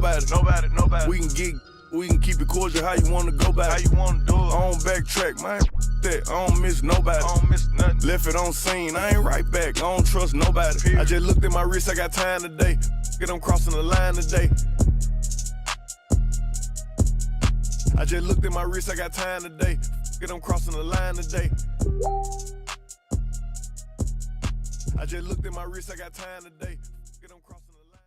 Nobody. We can keep it cordial. How you wanna go back? How you wanna do it? I don't backtrack, man. That I don't miss nobody. I don't miss nothing. Left it on scene. I ain't right back. I don't trust nobody. I just looked at my wrist. I got time today. I'm crossing the line today. I just looked at my wrist. I got time today. I'm crossing the line today. I just looked at my wrist. I got time today. I'm crossing the line.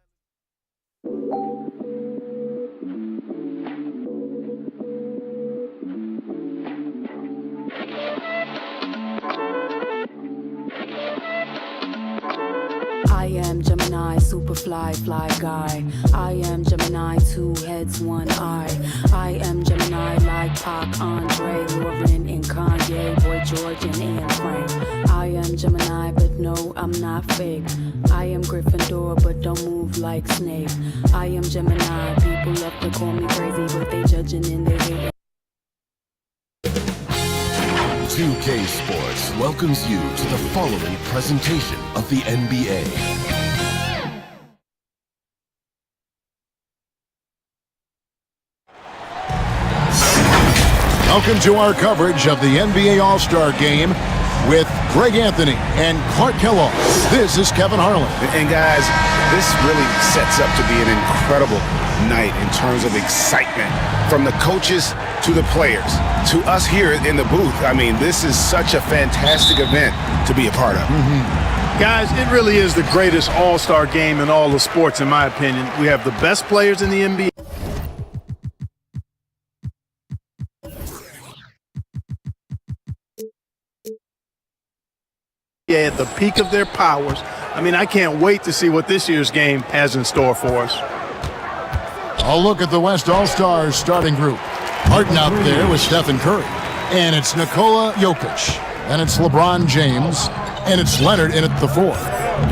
I am Gemini, super fly guy. I am Gemini, 2 heads, 1 eye. I am Gemini like Pac, Andre, Lauren, and Kanye, Boy George, and Anne Frank. I am Gemini, but no, I'm not fake. I am Gryffindor, but don't move like Snape. I am Gemini, people love to call me crazy, but they judging and they hating. 2K Sports welcomes you to the following presentation of the NBA. Welcome to our coverage of the NBA All-Star Game with Greg Anthony and Clark Kellogg. This is Kevin Harlan. And guys, this really sets up to be an incredible night in terms of excitement from the coaches to the players to us here in the booth. I mean, this is such a fantastic event to be a part of. Guys, it really is the greatest all-star game in all the sports, in my opinion. We have the best players in the NBA. At the peak of their powers. I mean, I can't wait to see what this year's game has in store for us. I'll look at the West All-Stars starting group. Harden out there with Stephen Curry. And it's Nikola Jokic. And it's LeBron James. And it's Leonard in at the 4.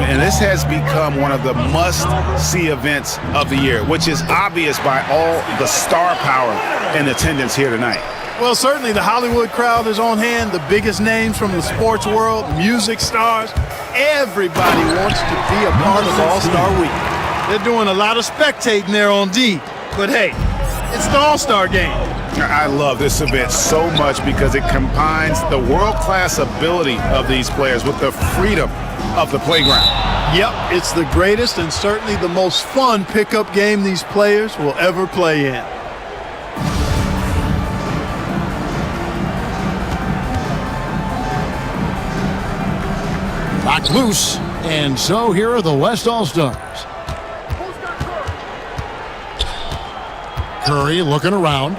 And this has become one of the must-see events of the year, which is obvious by all the star power and attendance here tonight. Well, certainly the Hollywood crowd is on hand, the biggest names from the sports world, music stars. Everybody wants to be a part of All-Star Week. They're doing a lot of spectating there on D, but hey, it's the All-Star Game. I love this event so much because it combines the world-class ability of these players with the freedom of the playground. Yep, it's the greatest and certainly the most fun pickup game these players will ever play in. Knocked loose, and so here are the West All-Stars. Curry looking around.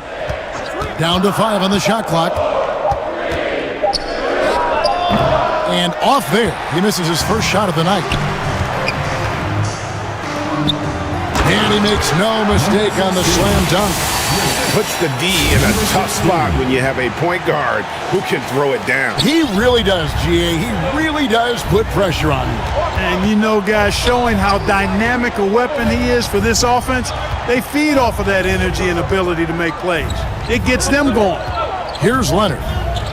Down to 5 on the shot clock. And off there. He misses his first shot of the night. And he makes no mistake on the slam dunk. Puts the D in a tough spot when you have a point guard who can throw it down. He really does, GA. He really does put pressure on him. And you know, guys, showing how dynamic a weapon he is for this offense, they feed off of that energy and ability to make plays. It gets them going. Here's Leonard.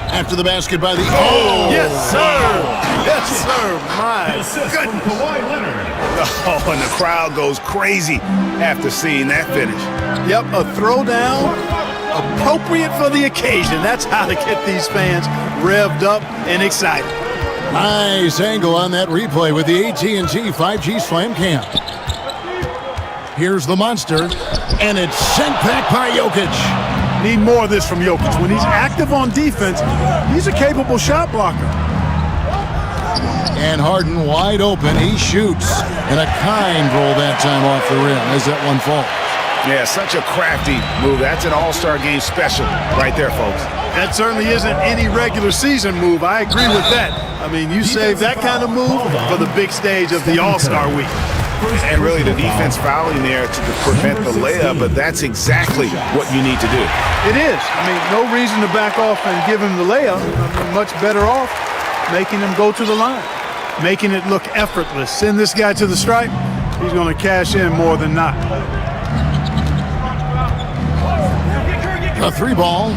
After the basket by the... Oh, yes, sir. Yes, sir. My goodness. Oh, and the crowd goes crazy after seeing that finish. Yep, a throwdown appropriate for the occasion. That's how to get these fans revved up and excited. Nice angle on that replay with the AT&T 5G Slam Cam. Here's the monster, and it's sent back by Jokic. Need more of this from Jokic. When he's active on defense, he's a capable shot blocker. And Harden wide open. He shoots. And a kind roll that time off the rim as that one falls. Yeah, such a crafty move. That's an all-star game special right there, folks. That certainly isn't any regular season move. I agree with that. I mean, you save that kind of move for the big stage of the All-Star Week. And really the defense fouling there to prevent the layup, but that's exactly what you need to do. It is. I mean, no reason to back off and give him the layup. I mean, much better off making him go to the line, making it look effortless. Send this guy to the stripe, he's going to cash in more than not. A 3-ball.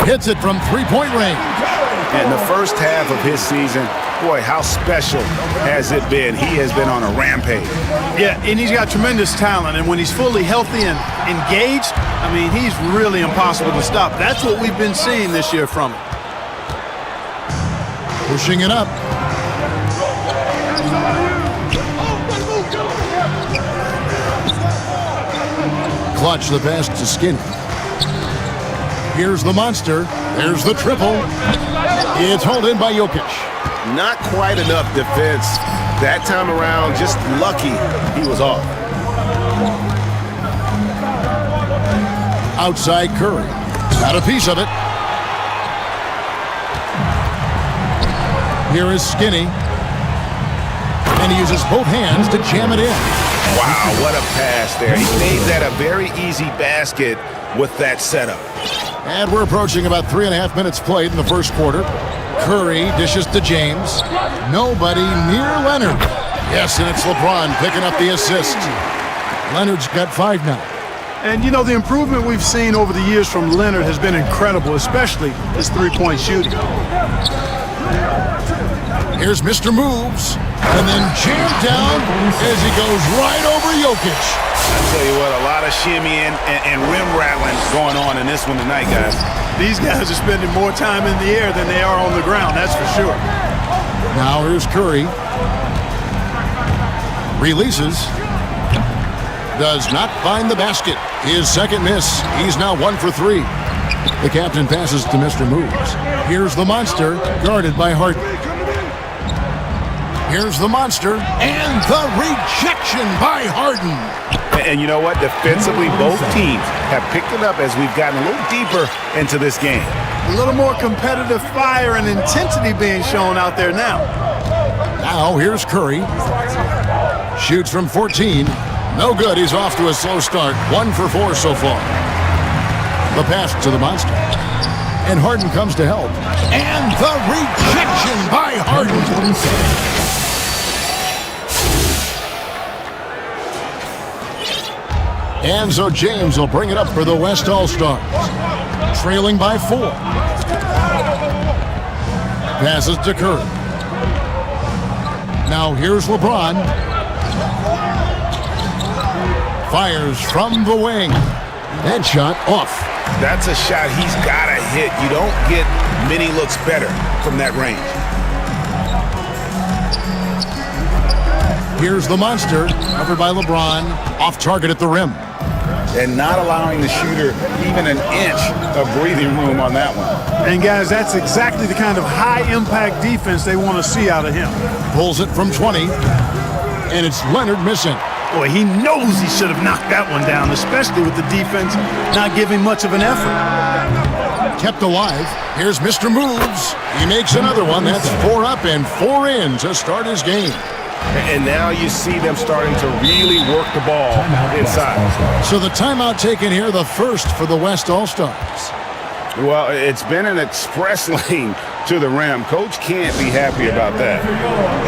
Hits it from 3-point range. In the first half of his season, Boy, how special has it been? He has been on a rampage. Yeah, and he's got tremendous talent, and when he's fully healthy and engaged, I mean, he's really impossible to stop. That's what we've been seeing this year from him. Pushing it up. Clutch the pass to Skinny. Here's the monster. There's the triple. It's hauled in by Jokic. Not quite enough defense that time around. Just lucky he was off. Outside Curry. Got a piece of it. Here is Skinny. And he uses both hands to jam it in. Wow, what a pass there. He made that a very easy basket with that setup. And we're approaching about 3.5 minutes played in the first quarter. Curry dishes to James. Nobody near Leonard. Yes, and it's LeBron picking up the assist. Leonard's got 5 now. And, you know, the improvement we've seen over the years from Leonard has been incredible, especially his three-point shooting. Here's Mr. Moves. And then jammed down as he goes right over Jokic. I tell you what, a lot of shimmying and rim rattling going on in this one tonight, guys. These guys are spending more time in the air than they are on the ground, that's for sure. Now here's Curry. Releases. Does not find the basket. His second miss. He's now 1 for 3. The captain passes to Mr. Moves. Here's the monster, guarded by Harden. Here's the monster, and the rejection by Harden. And you know what? Defensively, both teams have picked it up as we've gotten a little deeper into this game. A little more competitive fire and intensity being shown out there now. Now here's Curry. Shoots from 14. No good. He's off to a slow start. 1 for 4 so far. The pass to the monster. And Harden comes to help. And the rejection by Harden. And so James will bring it up for the West All-Stars. Trailing by 4. Passes to Curry. Now here's LeBron. Fires from the wing. That shot off. That's a shot he's got to hit. You don't get many looks better from that range. Here's the monster, covered by LeBron, off target at the rim. And not allowing the shooter even an inch of breathing room on that one. And guys, that's exactly the kind of high-impact defense they want to see out of him. Pulls it from 20, and it's Leonard missing. Boy, he knows he should have knocked that one down, especially with the defense not giving much of an effort. Kept alive. Here's Mr. Moves. He makes another one. That's 4 up and 4 in to start his game. And now you see them starting to really work the ball inside. So the timeout taken here, the first for the West All-Stars. Well, it's been an express lane to the rim. Coach can't be happy about that.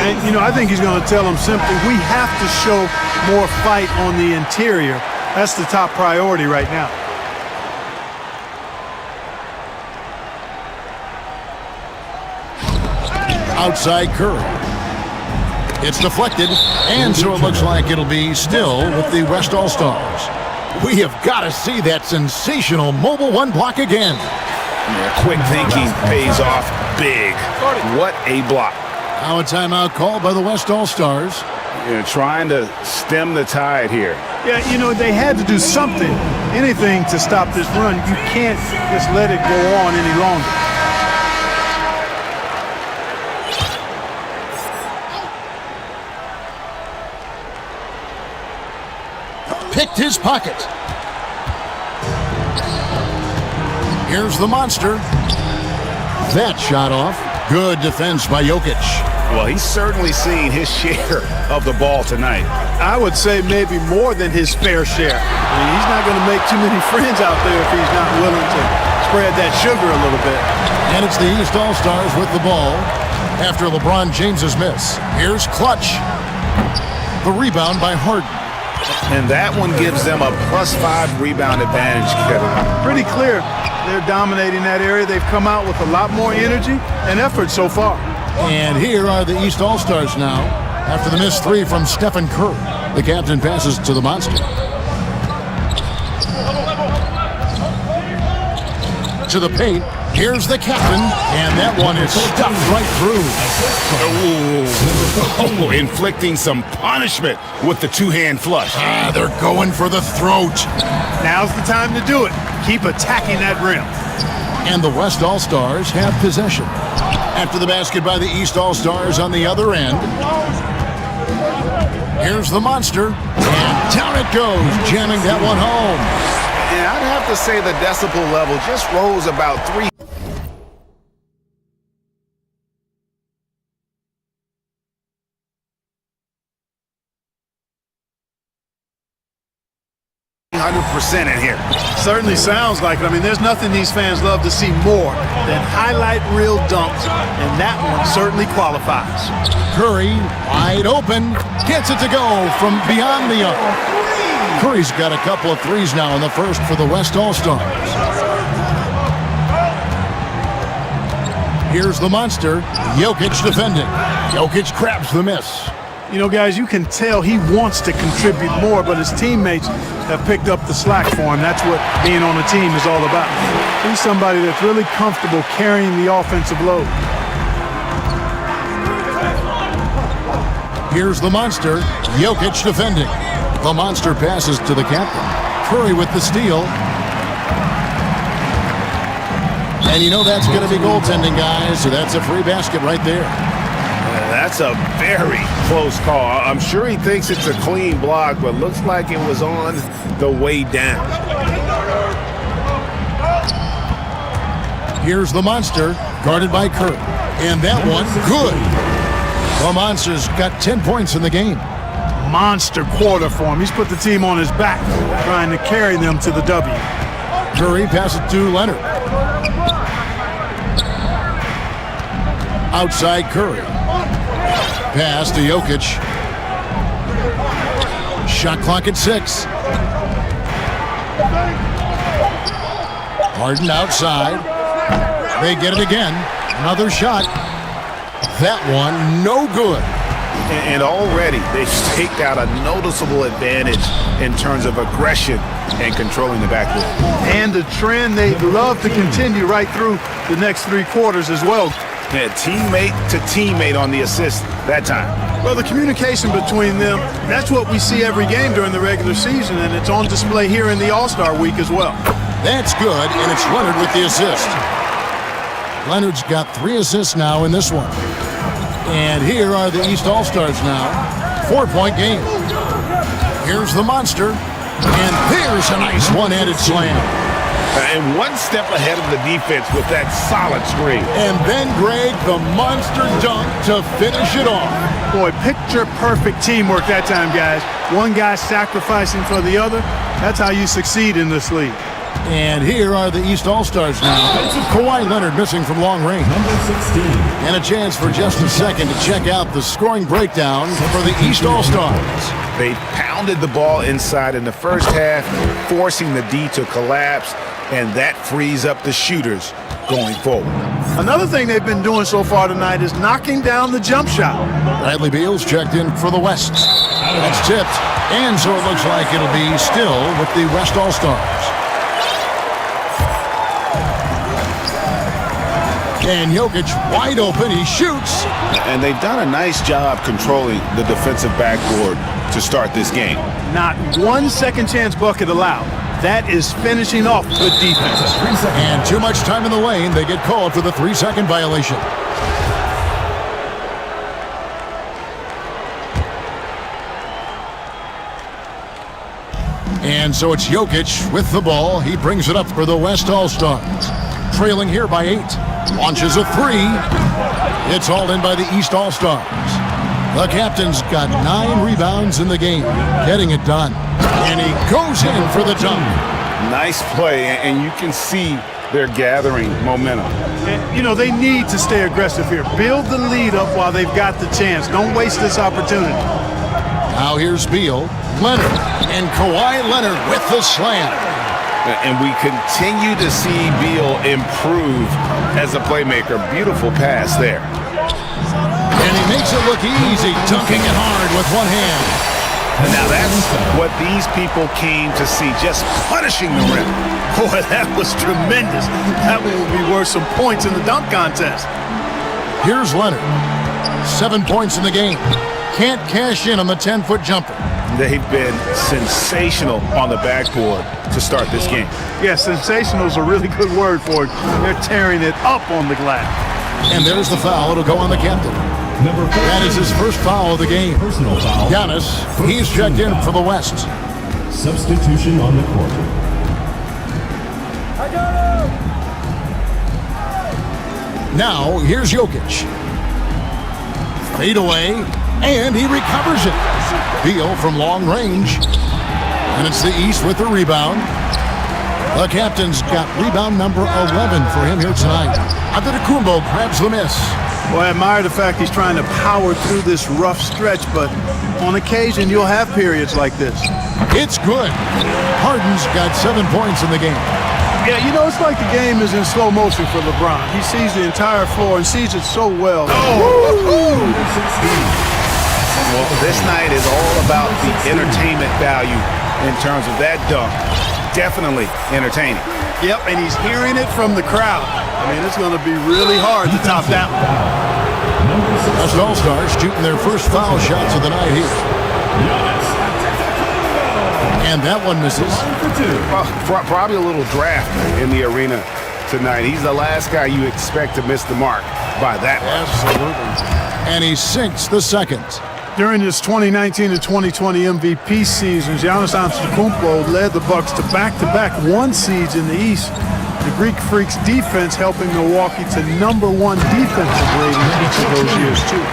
And, you know, I think he's going to tell them simply, we have to show more fight on the interior. That's the top priority right now. Outside Curry. It's deflected, and so it looks like it'll be still with the West All-Stars. We have got to see that sensational mobile one block again. Yeah, quick thinking pays off big. What a block. Now a timeout called by the West All-Stars. Trying to stem the tide here. Yeah, you know, they had to do something, anything to stop this run. You can't just let it go on any longer. Picked his pocket. Here's the monster. That shot off. Good defense by Jokic. Well, he's certainly seen his share of the ball tonight. I would say maybe more than his fair share. I mean, he's not going to make too many friends out there if he's not willing to spread that sugar a little bit. And it's the East All-Stars with the ball after LeBron James's miss. Here's Clutch. The rebound by Harden. And that one gives them a +5 rebound advantage, Kevin. Pretty clear. They're dominating that area. They've come out with a lot more energy and effort so far. And here are the East All-Stars now. After the missed three from Stephen Curry, the captain passes to the Monster. To the paint. Here's the captain, and that one is stuffed right through. Oh, inflicting some punishment with the two-hand flush. They're going for the throat. Now's the time to do it. Keep attacking that rim. And the West All-Stars have possession. After the basket by the East All-Stars on the other end. Here's the Monster, and down it goes, jamming that one home. And I'd have to say the decibel level just rose about 300% in here. Certainly sounds like it. I mean, there's nothing these fans love to see more than highlight reel dunks, and that one certainly qualifies. Curry, wide open, gets it to go from beyond the arc. Curry's got a couple of threes now in the first for the West All-Stars. Here's the Monster, Jokic defending. Jokic grabs the miss. You know, guys, you can tell he wants to contribute more, but his teammates have picked up the slack for him. That's what being on a team is all about. He's somebody that's really comfortable carrying the offensive load. Here's the Monster, Jokic defending. The Monster passes to the captain. Curry with the steal. And you know that's going to be goaltending, guys, so that's a free basket right there. That's a very close call. I'm sure he thinks it's a clean block, but looks like it was on the way down. Here's the Monster, guarded by Curry. And that one, good. The Monster's got 10 points in the game. Monster quarter for him. He's put the team on his back, trying to carry them to the W. Curry passes to Leonard. Outside Curry. Pass to Jokic. Shot clock at 6. Harden outside. They get it again. Another shot. That one, no good. And already they've staked out a noticeable advantage in terms of aggression and controlling the backcourt. And a trend they'd love to continue right through the next 3 quarters as well. Yeah, teammate to teammate on the assist that time. Well, the communication between them, that's what we see every game during the regular season, and it's on display here in the All-Star week as well. That's good, and it's Leonard with the assist. Leonard's got 3 assists now in this one. And here are the East All-Stars now. 4-point game. Here's the Monster, and there's a nice one-handed slam. And one step ahead of the defense with that solid screen. And then, Greg, the Monster dunk to finish it off. Boy, picture-perfect teamwork that time, guys. One guy sacrificing for the other. That's how you succeed in this league. And here are the East All-Stars now. Kawhi Leonard missing from long range. And a chance for just a second to check out the scoring breakdown for the East All-Stars. They pounded the ball inside in the first half, forcing the D to collapse, and that frees up the shooters going forward. Another thing they've been doing so far tonight is knocking down the jump shot. Bradley Beal's checked in for the West. That's tipped, and so it looks like it'll be still with the West All-Stars. And Jokic wide open, he shoots. And they've done a nice job controlling the defensive backboard to start this game. Not one second chance bucket allowed. That is finishing off good defense. And too much time in the lane, they get called for the 3-second violation. And so it's Jokic with the ball. He brings it up for the West All-Stars. Trailing here by 8. Launches a 3. It's hauled in by the East All-Stars. The captain's got 9 rebounds in the game, getting it done. And he goes in for the dunk. Nice play, and you can see they're gathering momentum. And, you know, they need to stay aggressive here. Build the lead up while they've got the chance. Don't waste this opportunity. Now here's Beal, Leonard, and Kawhi Leonard with the slam. And we continue to see Beal improve as a playmaker. Beautiful pass there. And he makes it look easy, dunking it hard with one hand. Now that's what these people came to see, just punishing the rim. Boy, that was tremendous. That one will be worth some points in the dunk contest. Here's Leonard. 7 points in the game. Can't cash in on the 10-foot jumper. They've been sensational on the backboard to start this game. Yeah, sensational is a really good word for it. They're tearing it up on the glass. And there's the foul. It'll go on the captain. That is his first foul of the game. Personal foul. Giannis, he's checked in for the West. Substitution on the court. Now, here's Jokic. Fade away, and he recovers it. Beal from long range. And it's the East with the rebound. The captain's got rebound number 11 for him here tonight. Antetokounmpo grabs the miss. Well, I admire the fact he's trying to power through this rough stretch, but on occasion you'll have periods like this. It's good. Harden's got 7 points in the game. Yeah, you know, it's like the game is in slow motion for LeBron. He sees the entire floor and sees it so well. Well, this night is all about the entertainment value in terms of that dunk. Definitely entertaining. Yep, and he's hearing it from the crowd. I mean, it's going to be really hard to top that one. Us All-Stars shooting their first foul shots of the night here. And that one misses. Probably a little draft in the arena tonight. He's the last guy you expect to miss the mark by that much. Absolutely. And he sinks the second. During his 2019 to 2020 MVP seasons, Giannis Antetokounmpo led the Bucks to back-to-back 1 seeds in the East. The Greek Freaks defense helping Milwaukee to #1 defensive rating each of those years, too.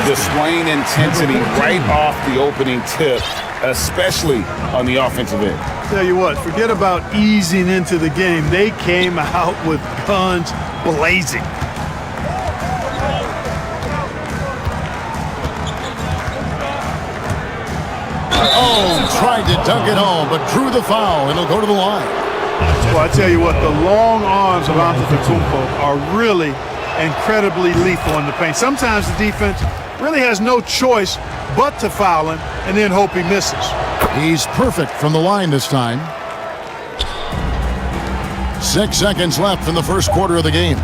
Displaying intensity right off the opening tip, especially on the offensive end. Tell you what, forget about easing into the game. They came out with guns blazing. Oh, tried to dunk it home, but drew the foul, and he'll go to the line. Well, I tell you what, the long arms of Antetokounmpo are really incredibly lethal in the paint. Sometimes the defense really has no choice but to foul him and then hope he misses. He's perfect from the line this time. 6 seconds left in the first quarter of the game.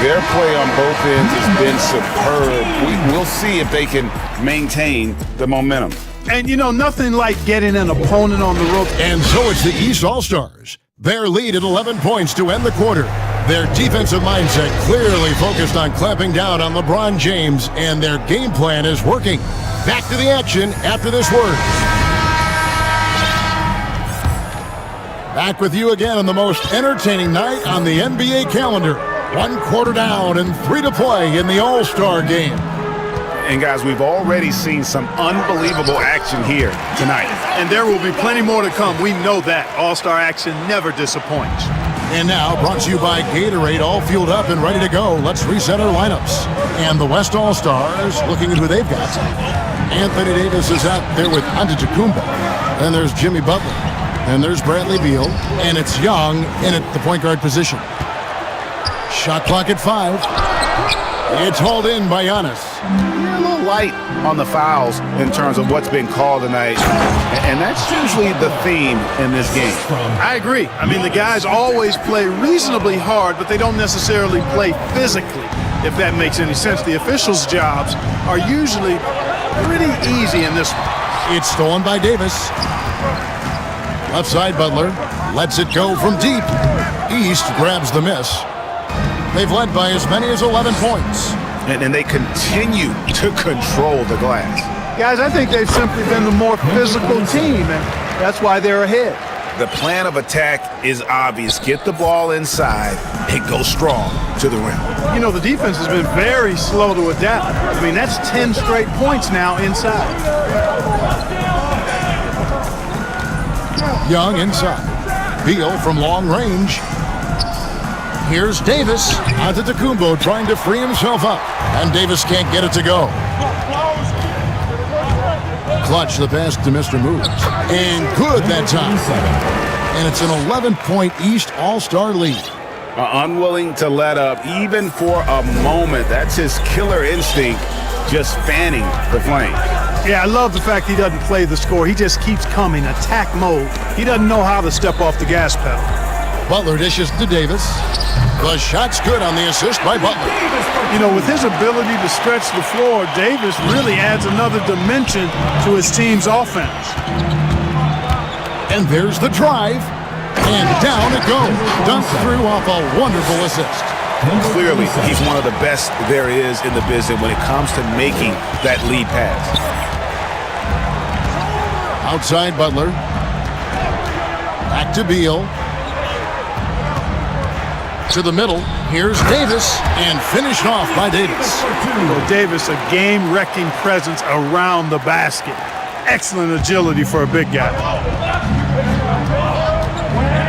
Their play on both ends has been superb. We'll see if they can maintain the momentum. And, you know, nothing like getting an opponent on the rope. And so it's the East All-Stars. Their lead at 11 points to end the quarter. Their defensive mindset clearly focused on clamping down on LeBron James, and their game plan is working. Back to the action after this word. Back with you again on the most entertaining night on the NBA calendar. 1 quarter down and 3 to play in the All-Star game. And guys, we've already seen some unbelievable action here tonight. And there will be plenty more to come. We know that. All-Star action never disappoints. And now, brought to you by Gatorade, all fueled up and ready to go. Let's reset our lineups. And the West All-Stars, looking at who they've got. Anthony Davis is out there with Antetokounmpo. Then there's Jimmy Butler. And there's Bradley Beal. And it's Young in at the point guard position. Shot clock at 5. It's hauled in by Giannis. A little light on the fouls in terms of what's been called tonight. And that's usually the theme in this game. I agree. I mean, the guys always play reasonably hard, but they don't necessarily play physically, if that makes any sense. The officials' jobs are usually pretty easy in this one. It's stolen by Davis. Left side, Butler lets it go from deep. East grabs the miss. They've led by as many as 11 points. And they continue to control the glass. Guys, I think they've simply been the more physical team, and that's why they're ahead. The plan of attack is obvious. Get the ball inside and go strong to the rim. You know, the defense has been very slow to adapt. I mean, that's 10 straight points now inside. Young inside. Beal from long range. Here's Davis. Antetokounmpo trying to free himself up. And Davis can't get it to go. Clutch the pass to Mr. Moves. And good that time. And it's an 11-point East All-Star lead. Unwilling to let up even for a moment. That's his killer instinct, just fanning the flame. Yeah, I love the fact he doesn't play the score. He just keeps coming, attack mode. He doesn't know how to step off the gas pedal. Butler dishes to Davis. The shot's good on the assist by Butler. You know, with his ability to stretch the floor, Davis really adds another dimension to his team's offense. And there's the drive. And down it goes. Dunked through off a wonderful assist. Clearly, he's one of the best there is in the business when it comes to making that lead pass. Outside Butler. Back to Beal. To the middle. Here's Davis. And finished off by Davis. Well, Davis, a game-wrecking presence around the basket. Excellent agility for a big guy.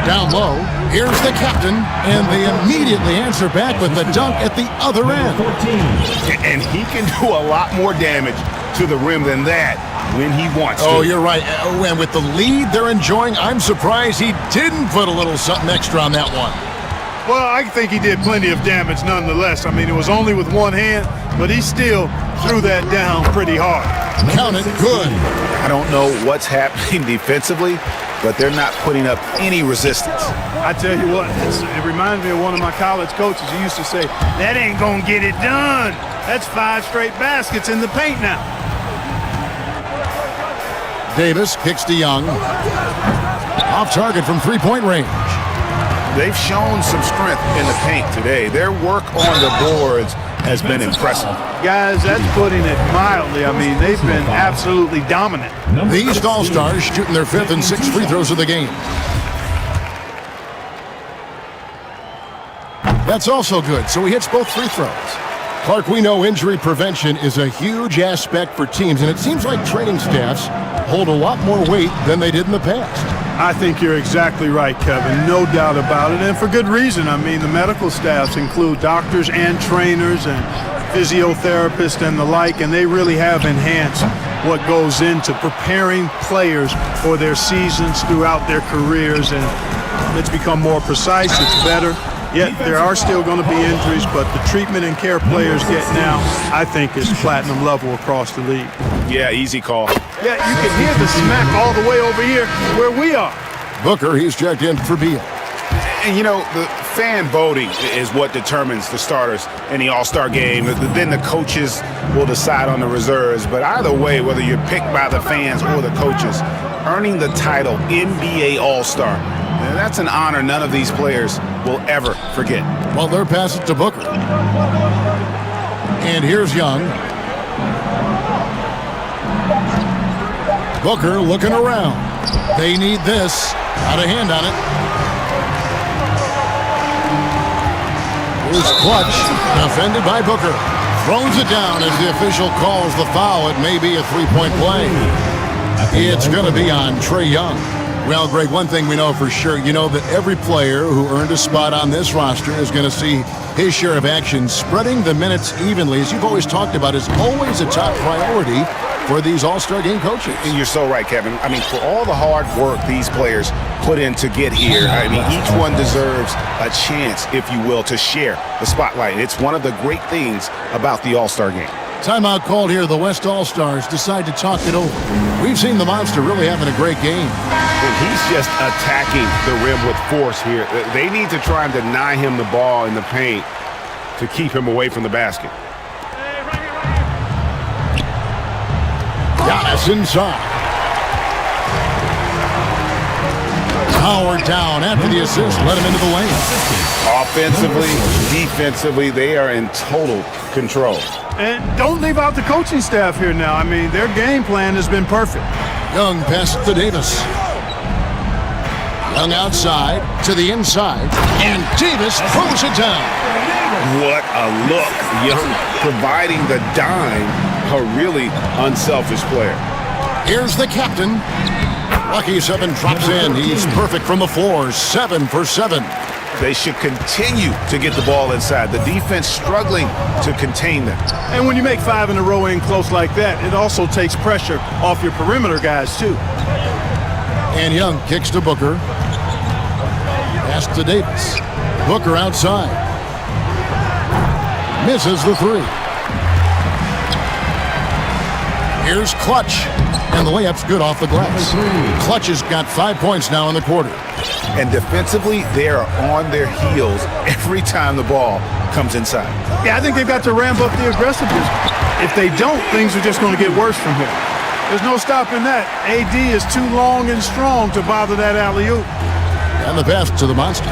Down low, here's the captain, and they immediately answer back with the dunk at the other end. And he can do a lot more damage to the rim than that when he wants to. Oh, you're right. And with the lead they're enjoying, I'm surprised he didn't put a little something extra on that one. Well, I think he did plenty of damage nonetheless. I mean, it was only with one hand, but he still threw that down pretty hard. Count it good. I don't know what's happening defensively, but they're not putting up any resistance. I tell you what, it reminds me of one of my college coaches who used to say, that ain't gonna get it done. That's 5 straight baskets in the paint now. Davis kicks to Young. Off target from three-point range. They've shown some strength in the paint today. Their work on the boards has been impressive. Guys, that's putting it mildly. I mean, they've been absolutely dominant. These All-Stars shooting their 5th and 6th free throws of the game. That's also good, so he hits both free throws. Clark, we know injury prevention is a huge aspect for teams, and it seems like training staffs hold a lot more weight than they did in the past. I think you're exactly right, Kevin. No doubt about it, and for good reason. I mean, the medical staffs include doctors and trainers and physiotherapists and the like, and they really have enhanced what goes into preparing players for their seasons throughout their careers, and it's become more precise, it's better. Yet there are still going to be injuries, but the treatment and care players get now, I think, is platinum level across the league. Yeah, easy call. Yeah, you can hear the smack all the way over here where we are. Booker, he's checked in for Beal. And, you know, the fan voting is what determines the starters in the All-Star game. Then the coaches will decide on the reserves. But either way, whether you're picked by the fans or the coaches, earning the title NBA All-Star, that's an honor none of these players will ever forget. Well, they're passing to Booker. And here's Young. Booker looking around. They need this. Got a hand on it. Here's Clutch, defended by Booker. Throws it down as the official calls the foul. It may be a three-point play. It's going to be on Trae Young. Well, Greg, one thing we know for sure, you know that every player who earned a spot on this roster is going to see his share of action. Spreading the minutes evenly, as you've always talked about, is always a top priority for these All-Star game coaches. And you're so right, Kevin. I mean, for all the hard work these players put in to get here, I mean, each one deserves a chance, if you will, to share the spotlight. It's one of the great things about the All-Star game. Timeout called here. The West All-Stars decide to talk it over. We've seen the Monster really having a great game. And he's just attacking the rim with force here. They need to try and deny him the ball in the paint to keep him away from the basket. Giannis inside. Howard down after the assist. Let him into the lane. Offensively, defensively, they are in total control. And don't leave out the coaching staff here now. I mean, their game plan has been perfect. Young passes to Davis. Young outside to the inside. And Davis throws it down. What a look. Young providing the dime. A really unselfish player. Here's the captain. Lucky 7 drops in. He's perfect from the floor. 7 for 7. They should continue to get the ball inside. The defense struggling to contain them. And when you make 5 in a row in close like that, it also takes pressure off your perimeter guys, too. And Young kicks to Booker. Pass to Davis. Booker outside. Misses the three. Here's Clutch. And the layup's good off the glass. Clutch has got 5 points now in the quarter. And defensively, they are on their heels every time the ball comes inside. Yeah, I think they've got to ramp up the aggressiveness. If they don't, things are just going to get worse from here. There's no stopping that. AD is too long and strong to bother that alley-oop. And the pass to the monster.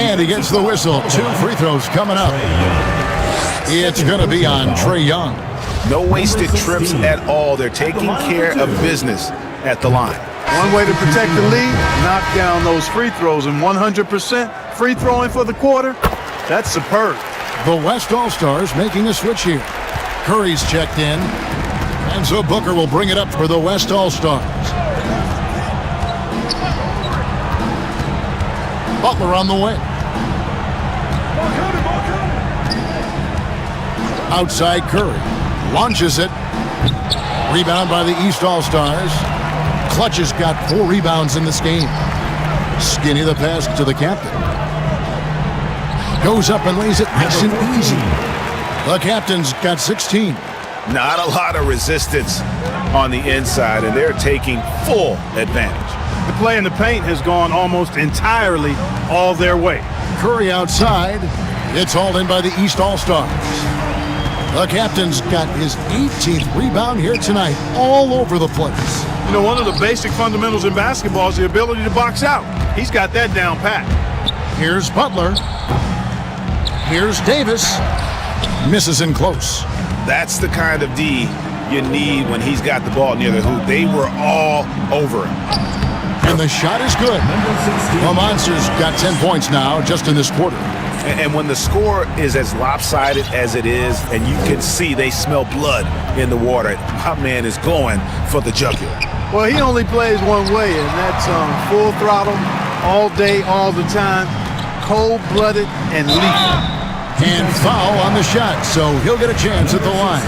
And he gets the whistle. 2 free throws coming up. It's going to be on Trae Young. No wasted trips at all. They're taking care of business at the line. One way to protect the lead, knock down those free throws, and 100% free throwing for the quarter, that's superb. The West All-Stars making a switch here. Curry's checked in, and so Booker will bring it up for the West All-Stars. Butler on the way. Outside Curry. Launches it. Rebound by the East All-Stars. Clutch has got 4 rebounds in this game. Skinny the pass to the captain. Goes up and lays it nice and easy. The captain's got 16. Not a lot of resistance on the inside, and they're taking full advantage. The play in the paint has gone almost entirely all their way. Curry outside. It's hauled in by the East All-Stars. The captain's got his 18th rebound here tonight, all over the place. You know, one of the basic fundamentals in basketball is the ability to box out. He's got that down pat. Here's Butler. Here's Davis. Misses in close. That's the kind of D you need when he's got the ball near the hoop. They were all over him. And the shot is good. The Monsters got 10 points now just in this quarter. And when the score is as lopsided as it is, and you can see they smell blood in the water, my man is going for the jugular. Well, he only plays one way, and that's full throttle, all day, all the time, cold-blooded and lethal. And foul on the shot, so he'll get a chance at the line.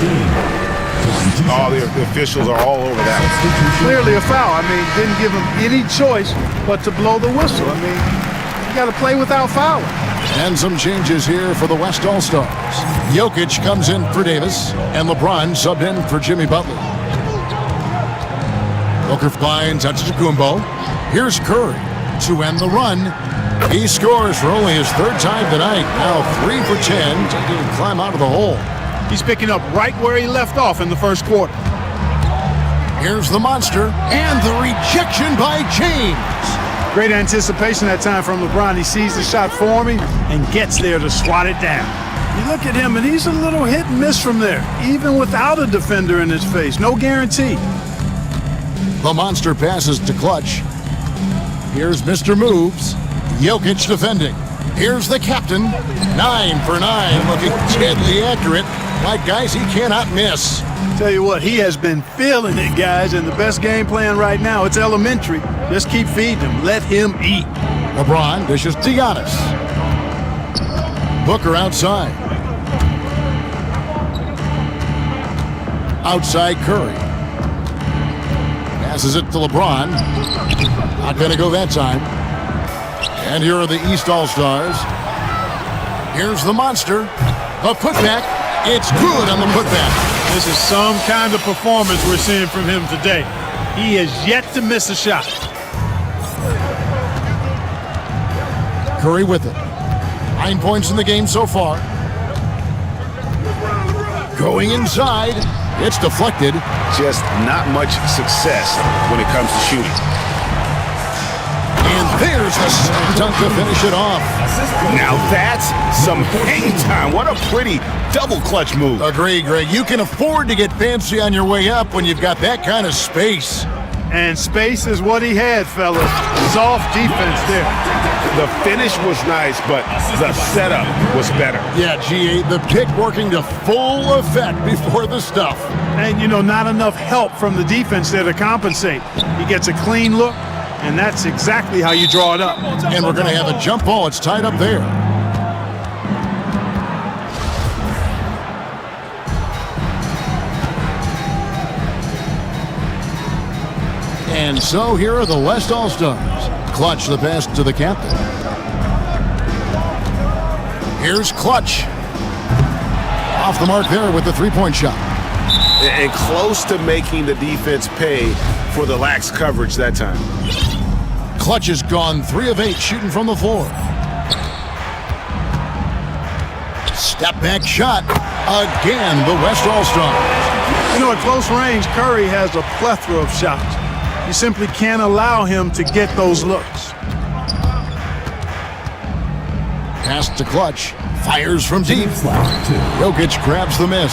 Oh, the officials are all over that one. Clearly a foul. I mean, didn't give him any choice but to blow the whistle. I mean, you got to play without fouling. And some changes here for the West All-Stars. Jokic comes in for Davis, and LeBron subbed in for Jimmy Butler. Booker finds Antetokounmpo. Here's Curry to end the run. He scores for only his 3rd time tonight. Now 3 for 10, taking him climb out of the hole. He's picking up right where he left off in the first quarter. Here's the monster, and the rejection by James. Great anticipation that time from LeBron. He sees the shot forming and gets there to swat it down. You look at him, and he's a little hit and miss from there, even without a defender in his face. No guarantee. The monster passes to Clutch. Here's Mr. Moves. Jokic defending. Here's the captain. 9 for 9, looking deadly accurate. Like guys he cannot miss. Tell you what, he has been feeling it, guys, and the best game plan right now, it's elementary. Just keep feeding him. Let him eat. LeBron dishes to Giannis. Booker outside. Outside Curry. Passes it to LeBron. Not going to go that time. And here are the East All-Stars. Here's the monster. The putback. It's good on the putback. This is some kind of performance we're seeing from him today. He has yet to miss a shot. Curry with it. 9 points in the game so far. Going inside. It's deflected. Just not much success when it comes to shooting. And there's the slam dunk to finish it off. Now that's some hang time. What a pretty double clutch move. Agree, Greg. You can afford to get fancy on your way up when you've got that kind of space. And space is what he had, fellas. Soft defense there. The finish was nice, but the setup was better. Yeah, GA, the pick working to full effect before the stuff. And, you know, not enough help from the defense there to compensate. He gets a clean look, and that's exactly how you draw it up. And we're going to have a jump ball. It's tied up there. And so here are the West All-Stars. Clutch the pass to the captain. Here's Clutch. Off the mark there with the three-point shot. And close to making the defense pay for the lax coverage that time. Clutch has gone 3 of 8 shooting from the floor. Step back shot. Again, the West All-Stars. You know, at close range, Curry has a plethora of shots. You simply can't allow him to get those looks. Pass to Clutch. Fires from deep. Jokic grabs the miss.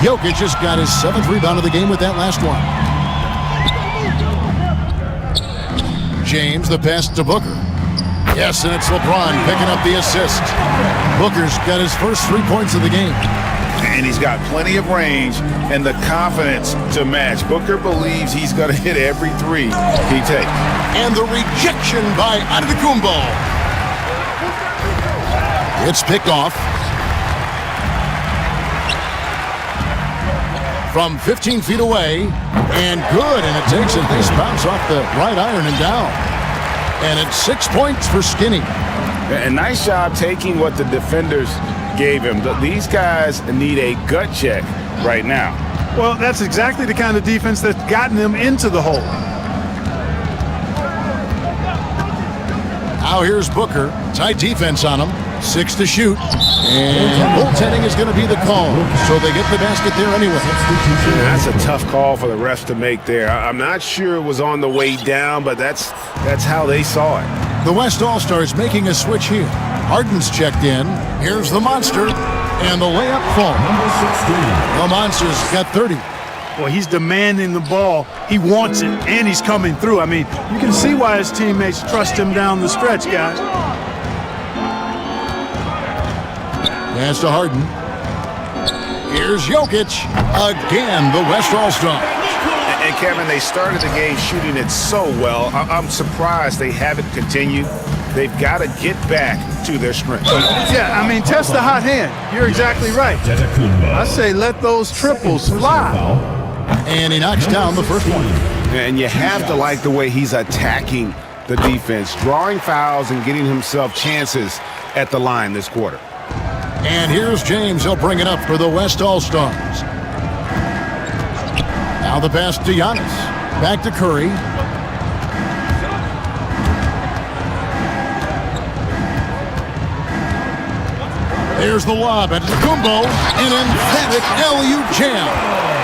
Jokic just got his 7th rebound of the game with that last one. James, the pass to Booker. Yes, and it's LeBron picking up the assist. Booker's got his first 3 points of the game. And he's got plenty of range and the confidence to match. Booker believes he's going to hit every 3 he takes. And the rejection by Antetokounmpo. It's picked off. From 15 feet away, and good, and it takes a nice bounce off the right iron and down. And it's 6 points for Skinny. And nice job taking what the defenders gave him. These guys need a gut check right now. Well, that's exactly the kind of defense that's gotten them into the hole. Now here's Booker. Tight defense on him. 6 to shoot. And goaltending is going to be the call. So they get the basket there anyway. That's a tough call for the refs to make there. I'm not sure it was on the way down, but that's how they saw it. The West All-Stars making a switch here. Harden's checked in. Here's the Monster. And the layup falls. The Monster's got 30. Well, he's demanding the ball. He wants it, and he's coming through. I mean, you can see why his teammates trust him down the stretch, guys. Pass to Harden. Here's Jokic. Again, the West All-Stars. And Kevin, they started the game shooting it so well. I'm surprised they haven't continued. They've got to get back to their strength. Yeah, I mean, test the hot hand. You're exactly right. I say let those triples fly. And he knocks down the first one. And you have to like the way he's attacking the defense, drawing fouls and getting himself chances at the line this quarter. And here's James. He'll bring it up for the West All-Stars. Now the pass to Giannis. Back to Curry. There's the lob at Antetokounmpo. An emphatic alley-oop jam.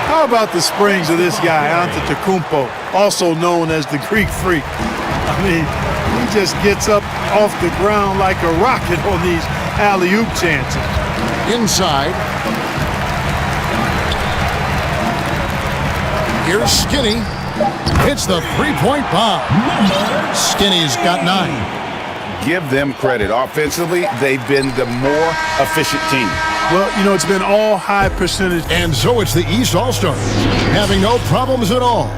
How about the springs of this guy, Antetokounmpo, also known as the Greek Freak? I mean, he just gets up off the ground like a rocket on these alley-oop chances. Inside. Here's Skinny. Hits the three-point bomb. Skinny's got 9. Give them credit. Offensively, they've been the more efficient team. Well, you know, it's been all high percentage. And so it's the East All-Stars, having no problems at all.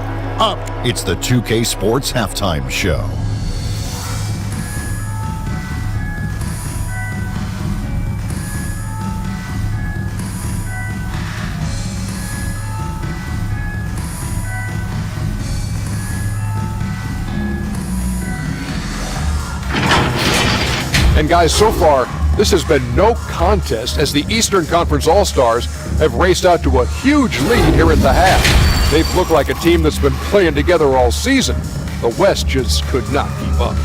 Up. It's the 2K Sports Halftime Show. And guys, so far, this has been no contest as the Eastern Conference All-Stars have raced out to a huge lead here at the half. They've looked like a team that's been playing together all season. The West just could not keep up.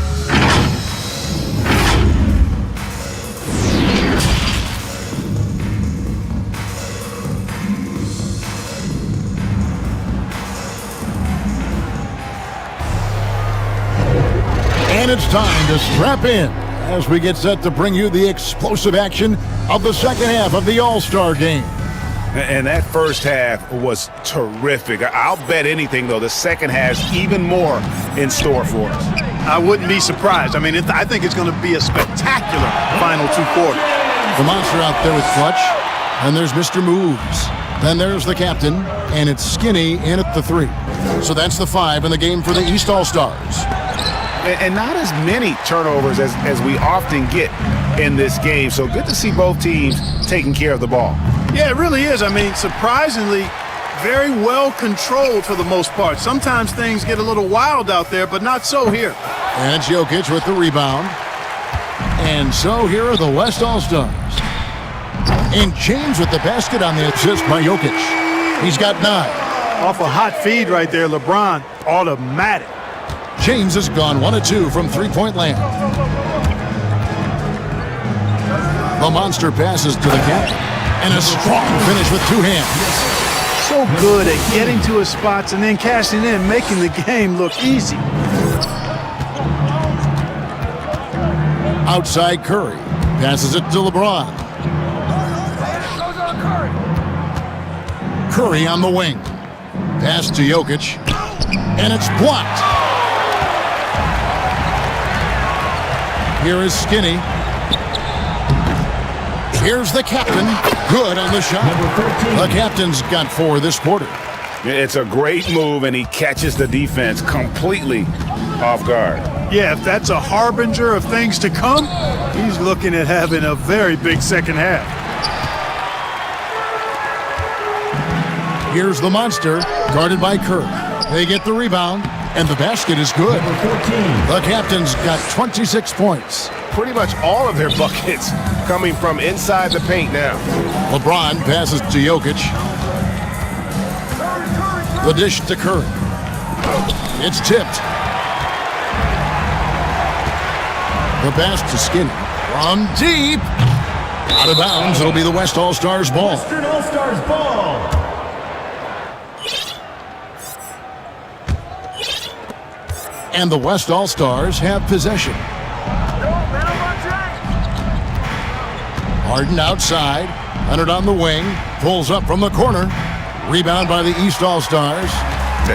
And it's time to strap in as we get set to bring you the explosive action of the second half of the All-Star game. And that first half was terrific. I'll bet anything, though, the second half's even more in store for us. I wouldn't be surprised. I mean, I think it's going to be a spectacular final 2 quarters. The Monster out there with Clutch. And there's Mr. Moves. Then there's the captain. And it's Skinny in at the 3. So that's the 5 in the game for the East All-Stars. And not as many turnovers as we often get in this game. So good to see both teams taking care of the ball. Yeah, it really is. I mean, surprisingly, very well controlled for the most part. Sometimes things get a little wild out there, but not so here. And it's Jokic with the rebound. And so here are the West All-Stars. And James with the basket on the assist by Jokic. He's got 9. Off a hot feed right there, LeBron, automatic. James has gone 1 of 2 from three-point land. The monster passes to the captain. And a strong finish with 2 hands. So good at getting to his spots and then cashing in, making the game look easy. Outside Curry. Passes it to LeBron. Curry on the wing. Pass to Jokic. And it's blocked. Here is Skinny. Here's the captain. Good on the shot. The captain's got 4 this quarter. It's a great move, and he catches the defense completely off guard. Yeah, if that's a harbinger of things to come, he's looking at having a very big second half. Here's the monster, guarded by Curry. They get the rebound, and the basket is good. The captain's got 26 points. Pretty much all of their buckets coming from inside the paint now. LeBron passes to Jokic. The dish to Curry. It's tipped. The pass to Skinny. From deep. Out of bounds. It'll be the West All-Stars ball. Western All-Stars ball. And the West All-Stars have possession. Harden outside. Leonard on the wing. Pulls up from the corner. Rebound by the East All-Stars.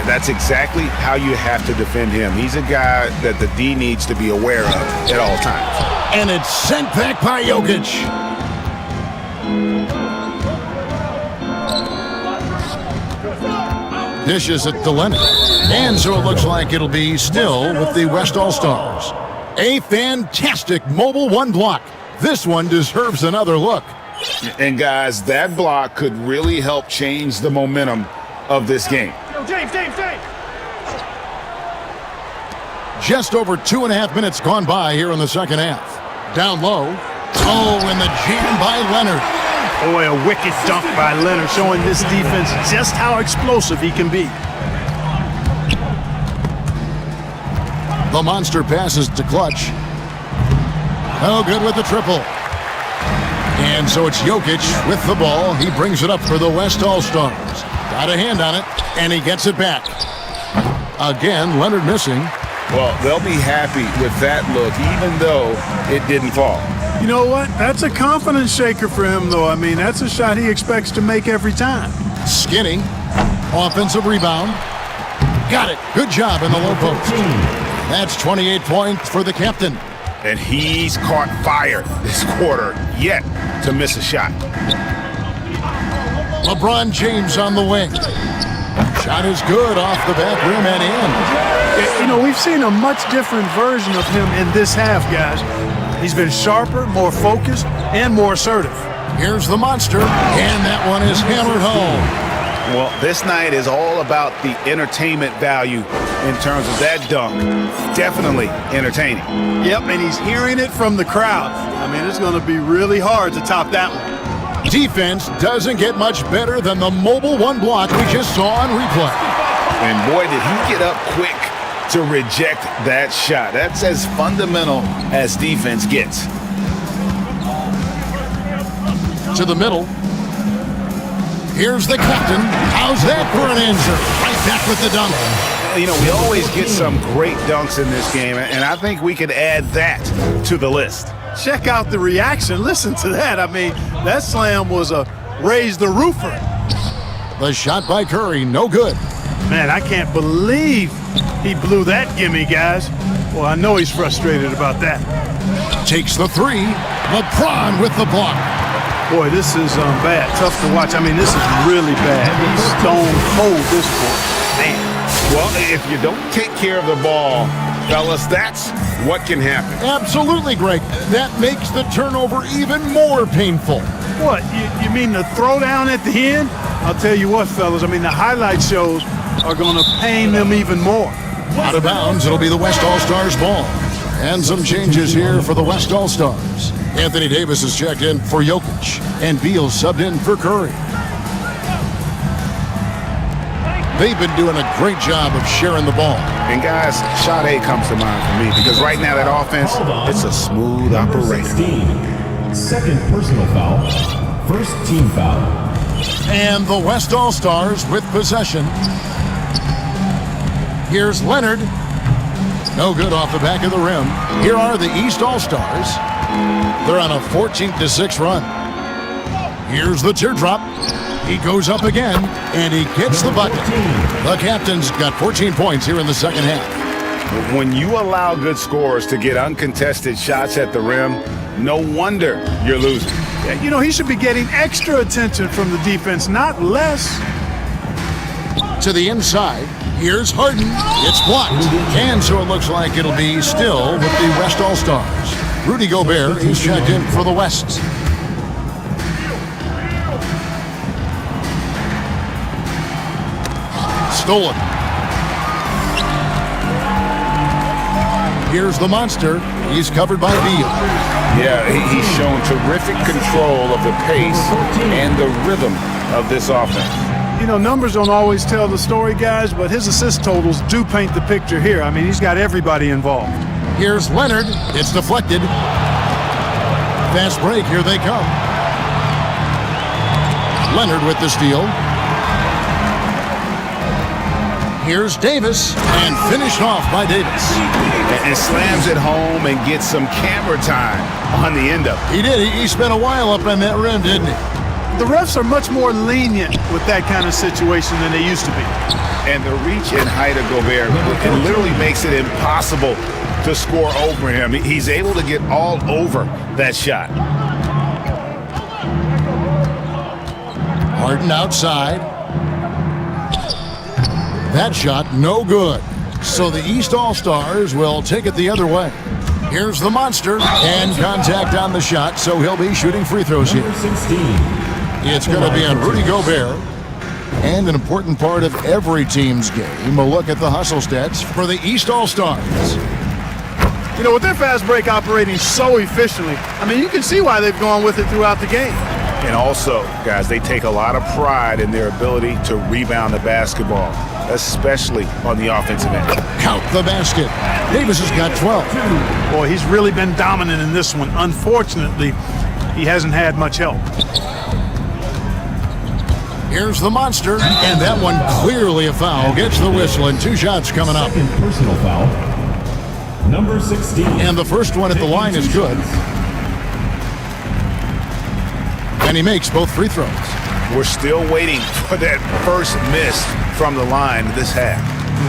That's exactly how you have to defend him. He's a guy that the D needs to be aware of at all times. And it's sent back by Jokic. Dishes it to Leonard. And so it looks like it'll be still with the West All-Stars. A fantastic mobile 1 block. This one deserves another look. And guys, that block could really help change the momentum of this game. James. Just over 2.5 minutes gone by here in the second half. Down low. Oh, and the jam by Leonard. Boy, a wicked dunk by Leonard, showing this defense just how explosive he can be. The monster passes to Clutch. Oh, good with the triple. And so it's Jokic with the ball. He brings it up for the West All-Stars. Got a hand on it, and he gets it back. Again, Leonard missing. Well, they'll be happy with that look, even though it didn't fall. You know what? That's a confidence shaker for him, though. I mean, that's a shot he expects to make every time. Skinny. Offensive rebound. Got it. Good job in the low post. That's 28 points for the captain. And he's caught fire this quarter yet to miss a shot. LeBron James on the wing. Shot is good off the back rim and in. You know, we've seen a much different version of him in this half, guys. He's been sharper, more focused, and more assertive. Here's the monster, and that one is hammered home. Well, this night is all about the entertainment value in terms of that dunk. Definitely entertaining. Yep, and he's hearing it from the crowd. I mean, it's going to be really hard to top that one. Defense doesn't get much better than the mobile 1 block we just saw on replay. And boy, did he get up quick to reject that shot. That's as fundamental as defense gets. To the middle. Here's the captain. How's that for an answer? Right back with the dunk. You know, we always get some great dunks in this game, and I think we could add that to the list. Check out the reaction. Listen to that. I mean, that slam was a raise the roofer. The shot by Curry, no good. Man, I can't believe he blew that gimme, guys. Well, I know he's frustrated about that. Takes the 3. LeBron with the block. Boy, this is bad. Tough to watch. I mean, this is really bad. He's stone cold this quarter. Man. Well, if you don't take care of the ball, fellas, that's what can happen. Absolutely, Greg. That makes the turnover even more painful. What, you mean the throwdown at the end? I'll tell you what, fellas, I mean, the highlight shows are going to pain them even more. Out of bounds, it'll be the West All-Stars ball. And some changes here for the West All-Stars. Anthony Davis is checked in for Jokic, and Beal subbed in for Curry. They've been doing a great job of sharing the ball. And guys, shot A comes to mind for me because right now that offense, it's a smooth operator. 16. Second personal foul. First team foul. And the West All-Stars with possession. Here's Leonard. No good off the back of the rim. Here are the East All-Stars. They're on a 14-6 run. Here's the teardrop. He goes up again, and he gets the bucket. The captain's got 14 points here in the second half. When you allow good scorers to get uncontested shots at the rim, no wonder you're losing. You know, he should be getting extra attention from the defense, not less. To the inside, here's Harden. It's blocked. And so it looks like it'll be still with the West All-Stars. Rudy Gobert is checked in for the West. Stolen. Here's the monster. He's covered by Beal. Yeah, he's shown terrific control of the pace and the rhythm of this offense. You know, numbers don't always tell the story, guys, but his assist totals do paint the picture here. I mean, he's got everybody involved. Here's Leonard. It's deflected. Fast break. Here they come. Leonard with the steal. Here's Davis, and finished off by Davis. And slams it home and gets some camera time on the end of it. He did. He spent a while up on that rim, didn't he? The refs are much more lenient with that kind of situation than they used to be. And the reach and height of Gobert, it literally makes it impossible to score over him. He's able to get all over that shot. Harden outside. That shot, no good. So the East All-Stars will take it the other way. Here's the monster, and contact on the shot, so he'll be shooting free throws here. Number 16. It's going to be on Rudy Gobert. And an important part of every team's game, a look at the hustle stats for the East All-Stars. You know, with their fast break operating so efficiently, I mean, you can see why they've gone with it throughout the game. And also, guys, they take a lot of pride in their ability to rebound the basketball, especially on the offensive end. Count the basket. Davis has got 12. Boy, he's really been dominant in this one. Unfortunately, he hasn't had much help. Here's the monster, and that one clearly a foul. Gets the whistle, and 2 shots coming up. Second personal foul. Number 16. And the first one at the line is good. And he makes both free throws. We're still waiting for that first miss from the line this half.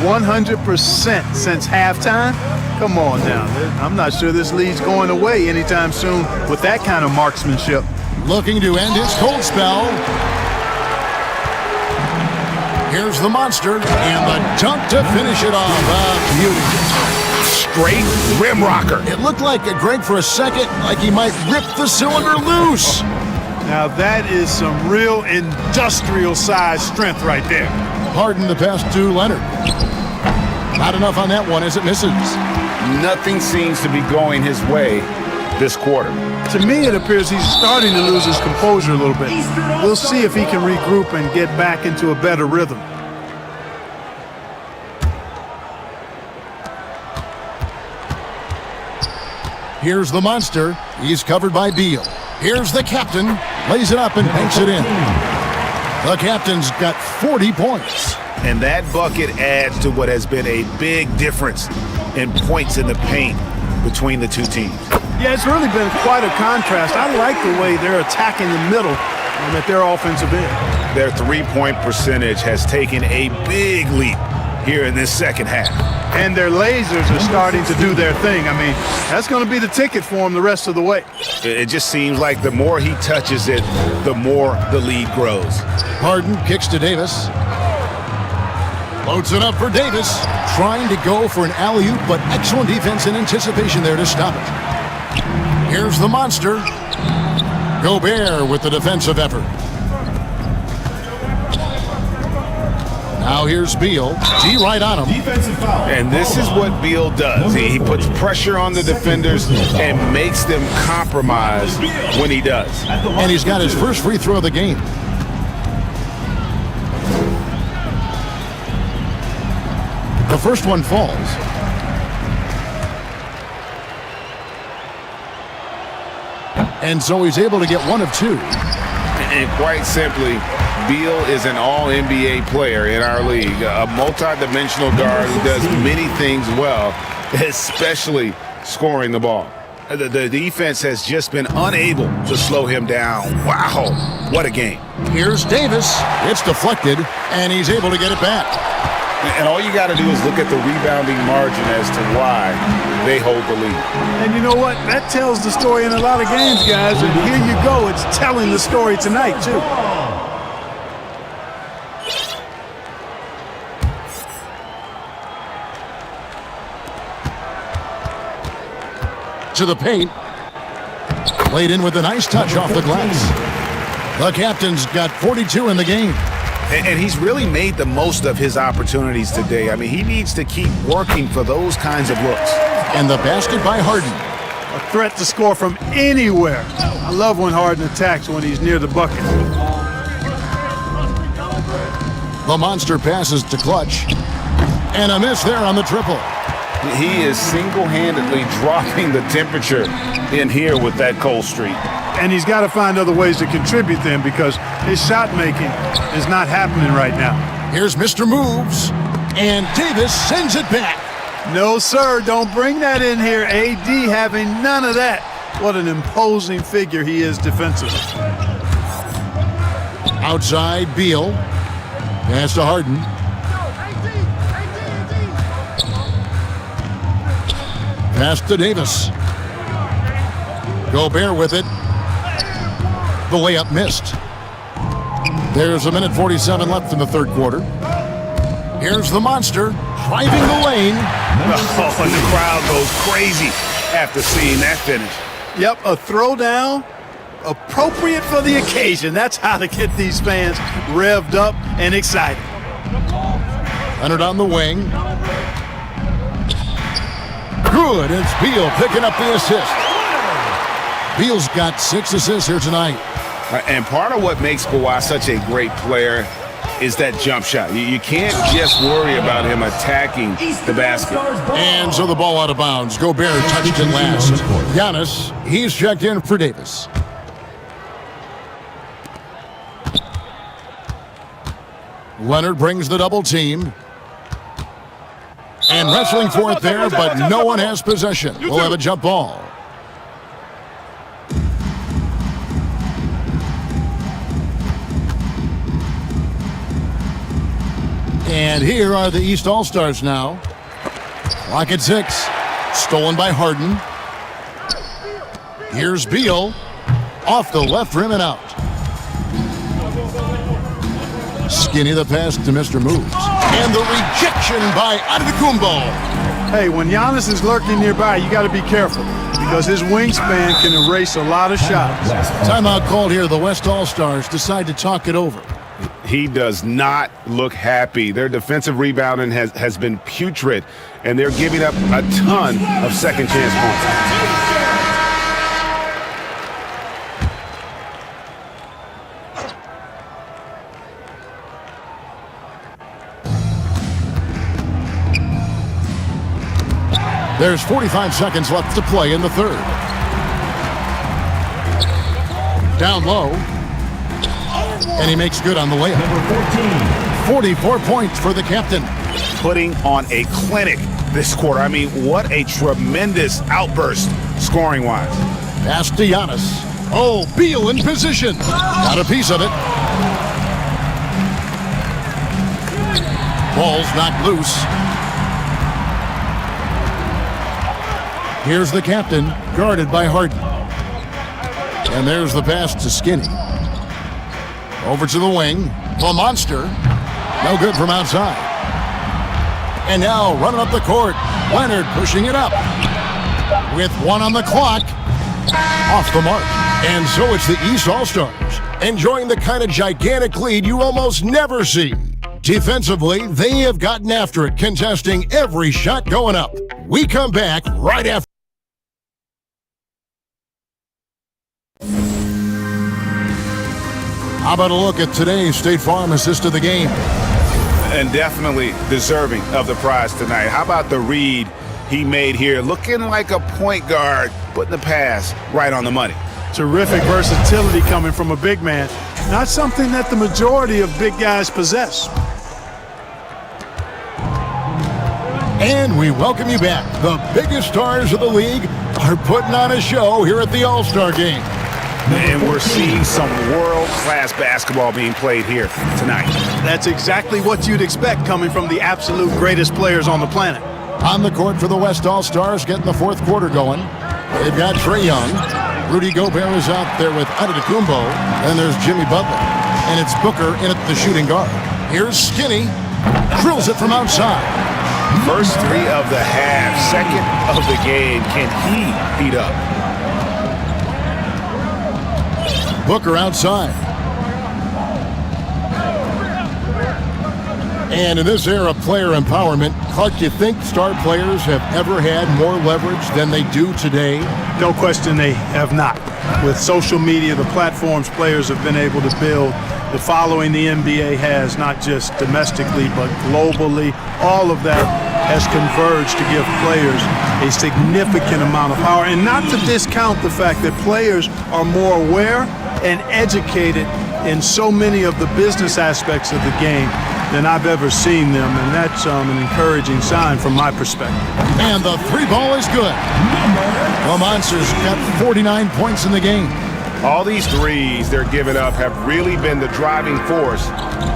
100% since halftime? Come on now. I'm not sure this lead's going away anytime soon with that kind of marksmanship. Looking to end his cold spell. Here's the monster, and the dunk to finish it off. Beauty. Straight rim rocker. It looked like Greg for a second, like he might rip the cylinder loose. Now that is some real industrial size strength right there. Harden the pass to Leonard. Not enough on that one as it misses. Nothing seems to be going his way this quarter. To me, it appears he's starting to lose his composure a little bit. We'll see if he can regroup and get back into a better rhythm. Here's the monster. He's covered by Beal. Here's the captain. Lays it up and banks it in. The captain's got 40 points. And that bucket adds to what has been a big difference in points in the paint between the two teams. Yeah, it's really been quite a contrast. I like the way they're attacking the middle at their offensive end. Their three-point percentage has taken a big leap here in this second half. And their lasers are starting to do their thing. I mean, that's going to be the ticket for him the rest of the way. It just seems like the more he touches it, the more the lead grows. Harden kicks to Davis. Loads it up for Davis. Trying to go for an alley-oop, but excellent defense and anticipation there to stop it. Here's the monster. Gobert with the defensive effort. Now here's Beal. D right on him. Defensive foul. And this is what Beal does. He puts pressure on the defenders and makes them compromise when he does. And he's got his first free throw of the game. The first one falls. And so he's able to get one of two. And quite simply, Beal is an all-NBA player in our league, a multi-dimensional guard who does many things well, especially scoring the ball. The defense has just been unable to slow him down. Wow, what a game. Here's Davis. It's deflected, and he's able to get it back. And all you got to do is look at the rebounding margin as to why they hold the lead. And you know what? That tells the story in a lot of games, guys. And here you go. It's telling the story tonight, too. To the paint. Laid in with a nice touch off the glass. The captain's got 42 in the game. And he's really made the most of his opportunities today. I mean, he needs to keep working for those kinds of looks. And the basket by Harden. A threat to score from anywhere. I love when Harden attacks when he's near the bucket. The monster passes to Clutch. And a miss there on the triple. He is single-handedly dropping the temperature in here with that cold streak. And he's got to find other ways to contribute then, because his shot making is not happening right now. Here's Mr. Moves. And Davis sends it back. No, sir, don't bring that in here. AD having none of that. What an imposing figure he is defensively. Outside, Beal. Pass to Harden. Pass to Davis. Gobert with it. The layup missed. There's 1:47 left in the third quarter. Here's the monster driving the lane. Oh, and the crowd goes crazy after seeing that finish. Yep, a throwdown appropriate for the occasion. That's how to get these fans revved up and excited. Leonard on the wing. Good, it's Beal picking up the assist. Beal's got 6 assists here tonight. And part of what makes Kawhi such a great player is that jump shot. You can't just worry about him attacking the basket. And so the ball out of bounds. Gobert touched it last. Giannis, he's checked in for Davis. Leonard brings the double team. And wrestling for it there, but no one has possession. We'll have a jump ball. And here are the East All-Stars now. Clock at 6. Stolen by Harden. Here's Beal. Off the left rim and out. Skinny the pass to Mr. Moves. And the rejection by Antetokounmpo. Hey, when Giannis is lurking nearby, you got to be careful, because his wingspan can erase a lot of shots. Timeout called here. The West All-Stars decide to talk it over. He does not look happy. Their defensive rebounding has been putrid, and they're giving up a ton of second chance points. There's 45 seconds left to play in the third. Down low. And he makes good on the layup. Number 14. 44 points for the captain. Putting on a clinic this quarter. I mean, what a tremendous outburst scoring-wise. Pass to Giannis. Oh, Beal in position. Got a piece of it. Ball's knocked loose. Here's the captain, guarded by Harden. And there's the pass to Skinny. Over to the wing. The monster. No good from outside. And now running up the court. Leonard pushing it up. With 1 on the clock. Off the mark. And so it's the East All-Stars enjoying the kind of gigantic lead you almost never see. Defensively, they have gotten after it, contesting every shot going up. We come back right after. How about a look at today's State Farm assist of the game? And definitely deserving of the prize tonight. How about the read he made here? Looking like a point guard, putting the pass right on the money. Terrific versatility coming from a big man. Not something that the majority of big guys possess. And we welcome you back. The biggest stars of the league are putting on a show here at the All-Star Game. And we're seeing some world-class basketball being played here tonight. That's exactly what you'd expect coming from the absolute greatest players on the planet. On the court for the West All-Stars, getting the fourth quarter going. They've got Trae Young. Rudy Gobert is out there with Antetokounmpo. And there's Jimmy Butler. And it's Booker in at the shooting guard. Here's Skinny. Drills it from outside. First three of the half, second of the game. Can he heat up? Booker outside. And in this era of player empowerment, Clark, do you think star players have ever had more leverage than they do today? No question they have not. With social media, the platforms players have been able to build, the following the NBA has, not just domestically, but globally, all of that has converged to give players a significant amount of power. And not to discount the fact that players are more aware and educated in so many of the business aspects of the game than I've ever seen them, and that's an encouraging sign from my perspective. And the three ball is good. The Monsters got 49 points in the game. All these threes they're giving up have really been the driving force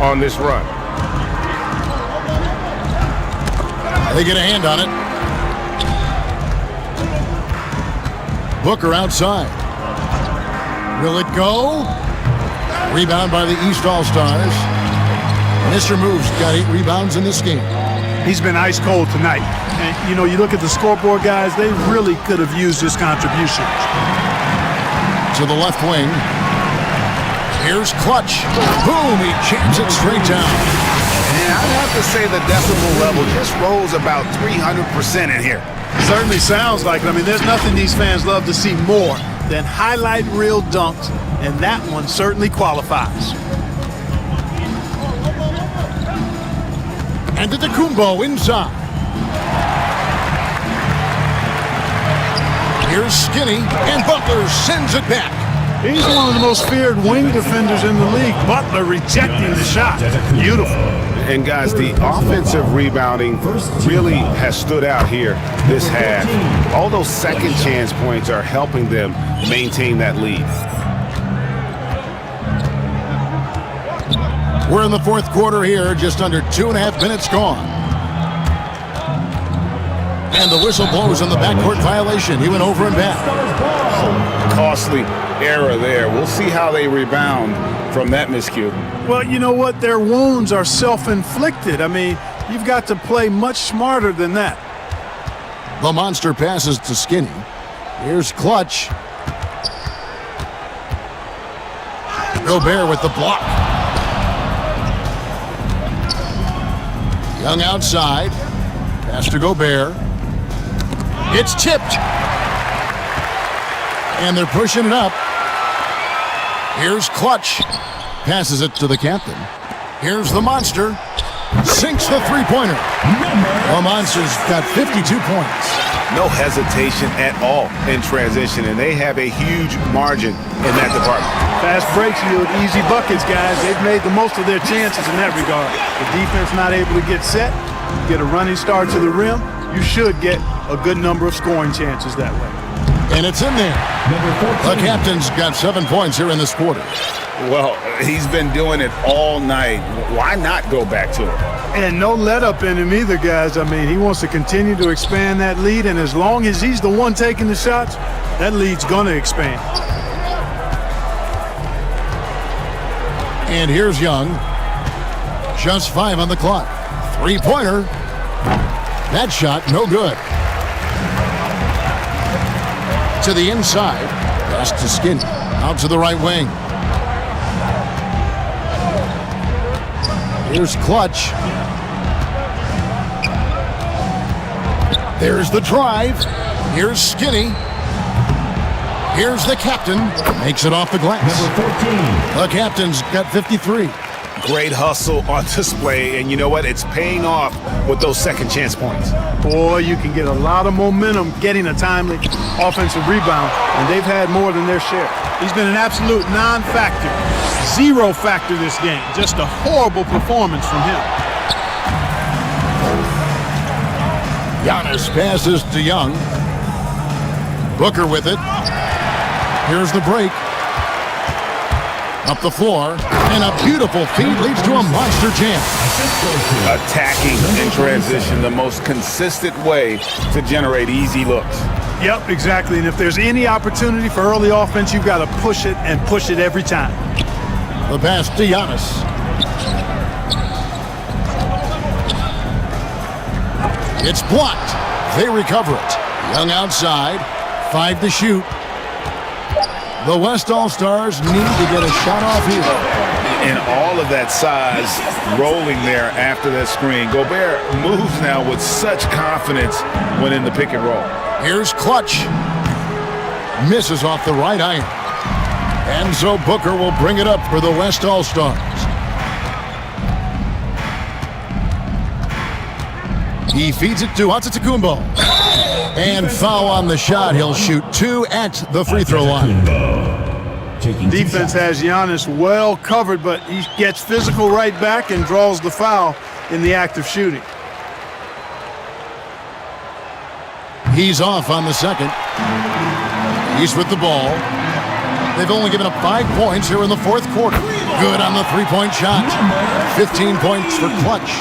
on this run. They get a hand on it. Booker outside. Will it go? Rebound by the East All-Stars. Mr. Mavz got 8 rebounds in this game. He's been ice cold tonight. And, you know, you look at the scoreboard, guys, they really could have used his contributions. To the left wing. Here's Clutch. Boom, he jams it straight down. And I'd have to say the decibel level just rose about 300% in here. Certainly sounds like it. I mean, there's nothing these fans love to see more than highlight reel dunks, and that one certainly qualifies. And Antetokounmpo inside. Here's Skinny, and Butler sends it back. He's one of the most feared wing defenders in the league. Butler rejecting the shot. Beautiful. And guys, the offensive rebounding really has stood out here this half. All those second chance points are helping them maintain that lead. We're in the fourth quarter here, just under 2.5 minutes gone. And the whistle blows on the backcourt violation. He went over and back. Costly error there. We'll see how they rebound from that miscue. Well, you know what? Their wounds are self-inflicted. I mean, you've got to play much smarter than that. The monster passes to Skinny. Here's Clutch. Gobert with the block. Young outside. Pass to Gobert. It's tipped. And they're pushing it up. Here's Clutch. Passes it to the captain. Here's the monster. Sinks the three-pointer. The Monsters got 52 points. No hesitation at all in transition, and they have a huge margin in that department. Fast breaks yield easy buckets, guys. They've made the most of their chances in that regard. The defense not able to get set, get a running start to the rim, you should get a good number of scoring chances that way. And it's in there. The captain's got 7 points here in this quarter. Well, he's been doing it all night. Why not go back to it? And no let up in him either, guys. I mean, he wants to continue to expand that lead, and as long as he's the one taking the shots, that lead's going to expand. And here's Young. Just 5 on the clock. Three-pointer. That shot, no good. To the inside. Pass to Skinny. Out to the right wing. Here's Clutch. There's the drive. Here's Skinny. Here's the captain. Makes it off the glass. Number 14. The captain's got 53. Great hustle on display, and you know what? It's paying off with those second chance points. Boy, you can get a lot of momentum getting a timely offensive rebound, and they've had more than their share. He's been an absolute non-factor, zero factor this game. Just a horrible performance from him. Giannis passes to Young. Booker with it. Here's the break. Up the floor, and a beautiful feed leads to a monster jam. Attacking in transition, the most consistent way to generate easy looks. Yep, exactly. And if there's any opportunity for early offense, you've got to push it and push it every time. The pass to Giannis. It's blocked. They recover it. Young outside. 5 to shoot. The West All-Stars need to get a shot off here. And all of that size rolling there after that screen. Gobert moves now with such confidence when in the pick and roll. Here's Clutch. Misses off the right iron. And so Booker will bring it up for the West All-Stars. He feeds it to Antetokounmpo. And foul on the shot. He'll shoot 2 at the free throw line. Defense has Giannis well covered, but he gets physical right back and draws the foul in the act of shooting. He's off on the second. He's with the ball. They've only given up 5 points here in the fourth quarter. Good on the three-point shot. 15 points for Clutch.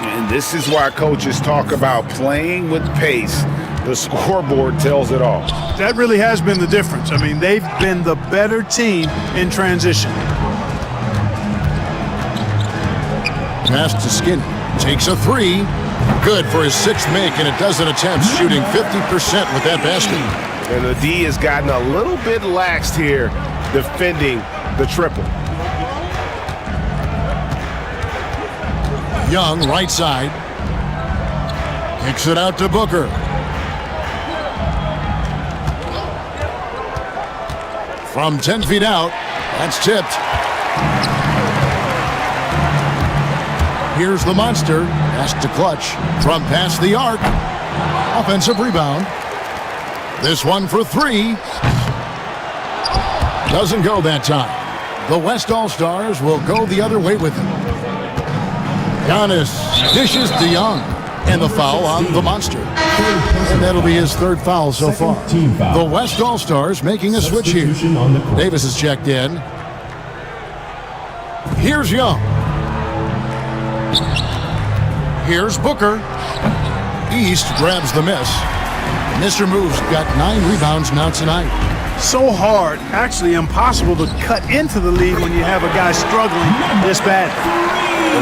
And this is why coaches talk about playing with pace. The scoreboard tells it all. That really has been the difference. I mean, they've been the better team in transition. Pass to Skinny. Takes a 3. Good for his 6th make in a dozen attempts, shooting 50% with that basket. And the D has gotten a little bit laxed here defending the triple. Young, right side. Kicks it out to Booker. From 10 feet out, that's tipped. Here's the monster. Pass to Clutch. From past the arc. Offensive rebound. This one for 3. Doesn't go that time. The West All-Stars will go the other way with him. Giannis dishes to Young. And the foul on the monster. And that'll be his 3rd foul so far. The West All-Stars making a switch here. Davis is checked in. Here's Young. Here's Booker. East grabs the miss. Mr. Move's got 9 rebounds now tonight. So hard, actually impossible to cut into the lead when you have a guy struggling this bad.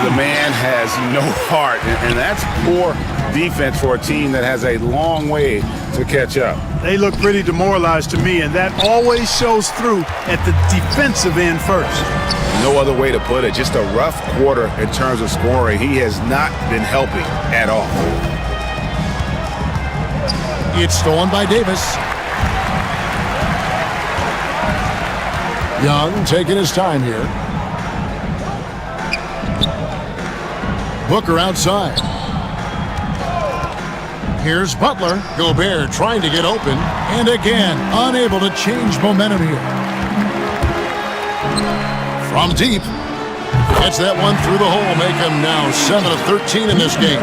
The man has no heart, and that's poor defense for a team that has a long way to catch up. They look pretty demoralized to me, and that always shows through at the defensive end first. No other way to put it. Just a rough quarter in terms of scoring. He has not been helping at all. It's stolen by Davis. Young taking his time here. Booker outside. Here's Butler. Gobert trying to get open. And again, unable to change momentum here. From deep. Gets that one through the hole. Make him now 7 of 13 in this game.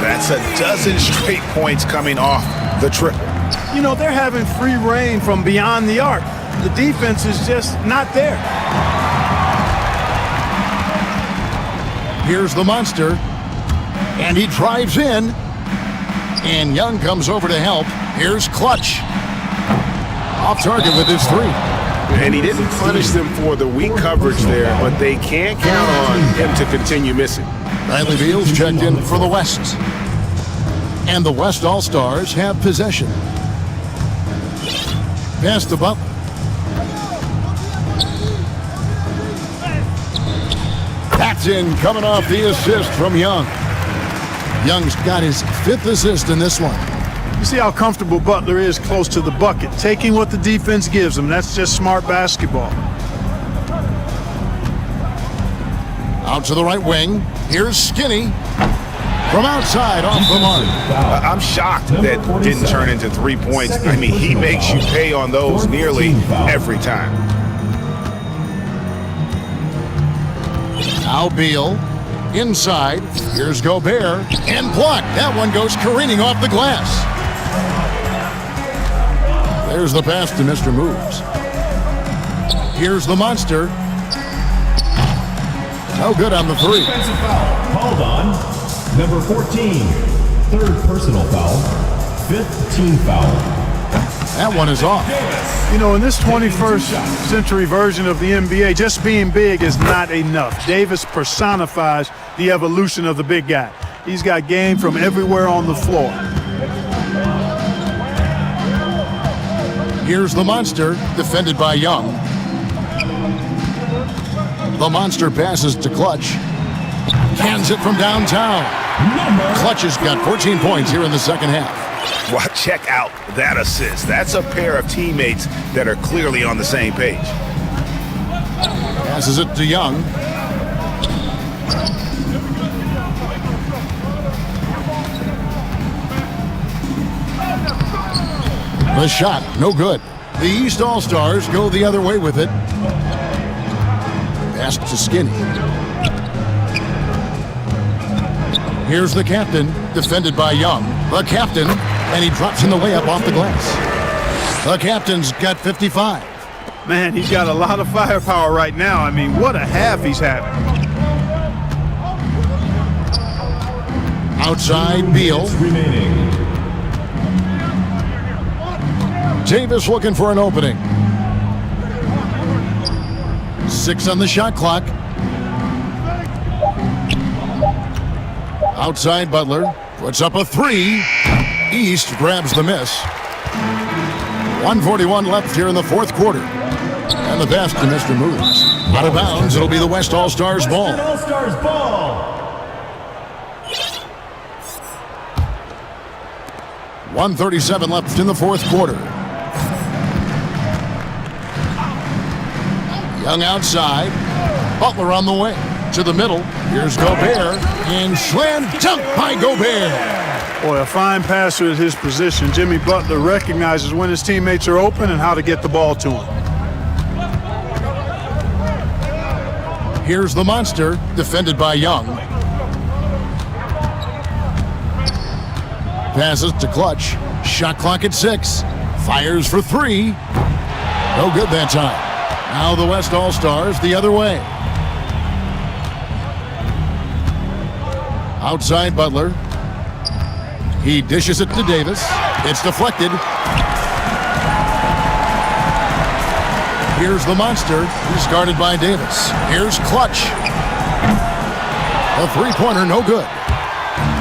That's a dozen straight points coming off the triple. You know, they're having free reign from beyond the arc. The defense is just not there. Here's the monster. And he drives in. And Young comes over to help. Here's Clutch. Off target with his 3. And he didn't punish them for the weak coverage there, but they can't count on him to continue missing. Bradley Beal's checked in for the West. And the West All-Stars have possession. Pass to Butler. That's in, coming off the assist from Young. Young's got his 5th assist in this one. You see how comfortable Butler is close to the bucket, taking what the defense gives him. That's just smart basketball. Out to the right wing. Here's Skinny. From outside, off the mark. I'm shocked that didn't turn into 3 points. I mean, he makes you pay on those nearly every time. Now Beal. Inside. Here's Gobert. And blocked. That one goes careening off the glass. There's the pass to Mr. Moves. Here's the monster. No good on the 3. Defensive foul called on number 14. 3rd personal foul. 5th team foul. That one is off. You know, in this 21st century version of the NBA, just being big is not enough. Davis personifies the evolution of the big guy. He's got game from everywhere on the floor. Here's the monster, defended by Young. The monster passes to Clutch. Cans it from downtown. Clutch has got 14 points here in the second half. Well, check out that assist. That's a pair of teammates that are clearly on the same page. Passes it to Young. The shot, no good. The East All-Stars go the other way with it. Pass to Skinny. Here's the captain, defended by Young. The captain, and he drops in the layup off the glass. The captain's got 55. Man, he's got a lot of firepower right now. I mean, what a half he's having. Outside, Beal. Remaining. Davis looking for an opening. 6 on the shot clock. Outside, Butler puts up a 3. East grabs the miss. 1:41 left here in the 4th quarter. And the pass to Mr. Moves. Out of bounds, it'll be the West All-Stars ball. All-Stars ball. 1:37 left in the 4th quarter. Young outside. Butler on the way. To the middle. Here's Gobert. And slam dunk by Gobert. Boy, a fine passer at his position. Jimmy Butler recognizes when his teammates are open and how to get the ball to him. Here's the monster, defended by Young. Passes to Clutch. Shot clock at 6. Fires for 3. No good that time. Now the West All-Stars the other way. Outside Butler. He dishes it to Davis. It's deflected. Here's the monster. He's guarded by Davis. Here's Clutch. A three-pointer, no good.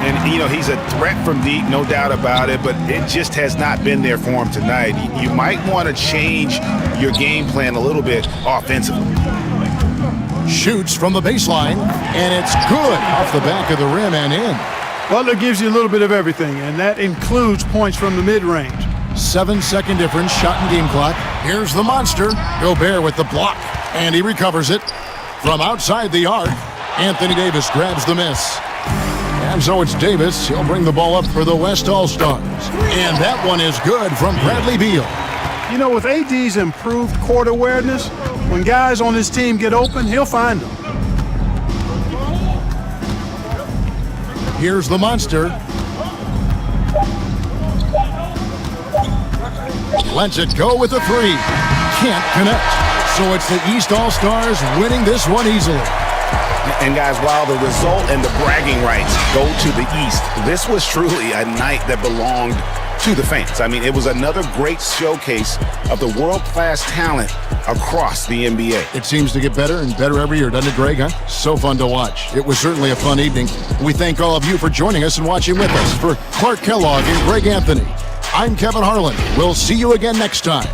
And, you know, he's a threat from deep, no doubt about it, but it just has not been there for him tonight. You might want to change your game plan a little bit offensively. Shoots from the baseline, and it's good off the back of the rim and in. Butler gives you a little bit of everything, and that includes points from the mid-range. 7-second difference, shot and game clock. Here's the monster. Gobert with the block, and he recovers it. From outside the arc, Anthony Davis grabs the miss. And so it's Davis. He'll bring the ball up for the West All-Stars. And that one is good from Bradley Beal. You know, with AD's improved court awareness, when guys on his team get open, he'll find them. Here's the monster. Lets it go with a 3. Can't connect. So it's the East All-Stars winning this one easily. And guys, while the result and the bragging rights go to the East, this was truly a night that belonged to the fans. I mean, it was another great showcase of the world-class talent across the NBA. It seems to get better and better every year, doesn't it, Greg? Huh? So fun to watch. It was certainly a fun evening. We thank all of you for joining us and watching with us. For Clark Kellogg and Greg Anthony, I'm Kevin Harlan. We'll see you again next time.